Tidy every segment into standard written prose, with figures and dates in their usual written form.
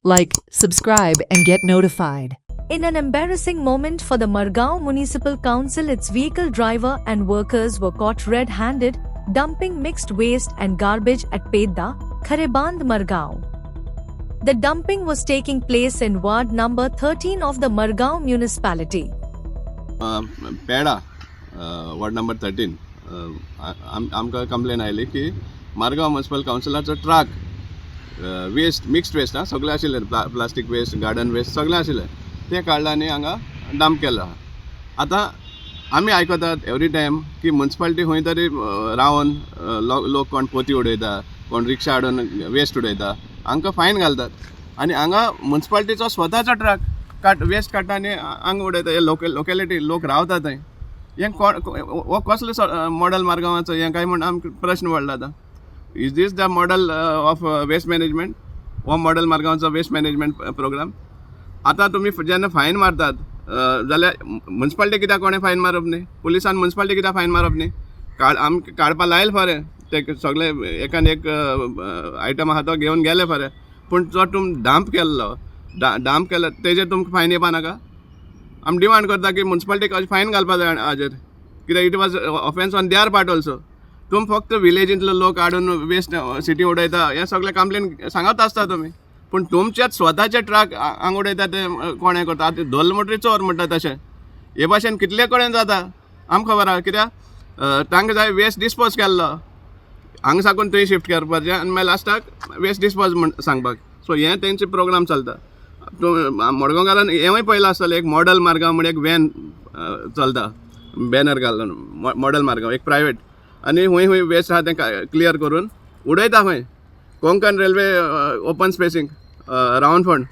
like, subscribe, and get notified. In an embarrassing moment for the Margao Municipal Council, its vehicle driver and workers were caught red-handed dumping mixed waste and garbage at Pedda, Khareband, Margao. The dumping was taking place in ward number 13 of the Margao municipality. Pedda ward number 13 आमकां complaint आयली की Margao municipal कावन्सिलाचो truck waste mixed waste सगळें आशिल्लें plastic waste garden waste सगळें आशिल्लें तें काडलां आनी हांगा डंप केलां. आतां आमी आयकतात एवरी टायम की म्युनिसिपालिटी खंय तरी रावन लोक कोण पोती उडयता कोण रिक्षा हाडून वेस्ट उडयता हांकां फायन घालतात आनी हांगा म्युनिसिपालिटीचो स्वताचो ट्रक वेस्ट काडटा आनी हांगा उडयता. हे लोकेलिटी लोक रावता थंय हें हो कसलो मॉडल मारगांवाचो हें काय म्हण आमकां प्रश्न पडला. आतां is this the model of waste management? हो मॉडल मारगांवचो वेस्ट मॅनेजमेंट प्रोग्राम? आतां तुमी जेन्ना फायन मारतात जाल्यार म्युनिसिपालिटी कित्याक कोणें फायन मारप न्ही? पुलिसान म्युनिसिपालिटी कित्याक फायन मारप न्ही? आमकां काडपा लायले खरें ते सगळे एकान एक आयटम आहा तो घेवन गेले खरें पूण जो तुमी डंप केलो तेजेर तुमकां फायन येवपा नाका? आमी डिमांड करता की म्युनिसिपालिटीक फायन घालपा जाय हाजेर कित्याक it was offence on their part also. तुमी फक्त विलेजींतलो लोक हाडून वेस्ट सिटी उडयता हें सगळें कंप्लेन सांगत आसता तुमी पूण तुमचेच स्वताचे ट्रक हांगा उडयता ते कोणें करता? आतां धोल म्हणटरी चोर म्हणटा तशें हे भाशेन कितले कडेन जाता आमकां खबर आहा. कित्याक तांकां जाय वेस्ट डिस्पोज केल्लो हांगा साकून थंय शिफ्ट करपाचें आनी मागीर लास्टाक वेस्ट डिस्पोज म्हण सांगपाक. सो हें तेंचे प्रोग्राम चलता. मडगांवकारान हेंवूय पयलां आसतलें एक मॉडल मारगांव म्हण एक वॅन चलता बॅनर घालून मॉडल मारगांव एक प्रायवेट आनी खंय वेस्ट आहा तें क्लियर करून उडयता खंय Konkan railway open spacing round fund.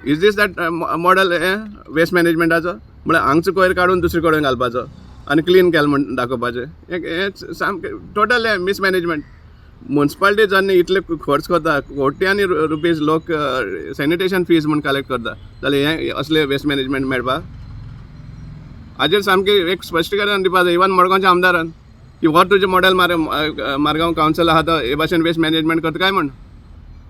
Is this that model हें वेस्ट मॅनेजमेंटाचो? म्हळ्यार हांगचो कोयर काडून दुसरे कडेन घालपाचो आनी क्लीन केलें म्हण दाखोवपाचें. हें सामकें टोटल हें मिसमॅनेजमेंट. म्युनिसिपालिटी जेन्ना इतले खर्च करता कोट्यांनी रुपीज लोक सॅनिटेशन फीज म्हण कलेक्ट करता जाल्यार हें असलें वेस्ट मॅनेजमेंट मेळपा हाजेर सामकें एक स्पश्टीकरण दिवपा जाय इवन मडगांवच्या आमदारान की हो तुजें मॉडल मारगांव कावन्सिल आहा तो हे भाशेन वेस्ट मॅनेजमेंट करता काय म्हण.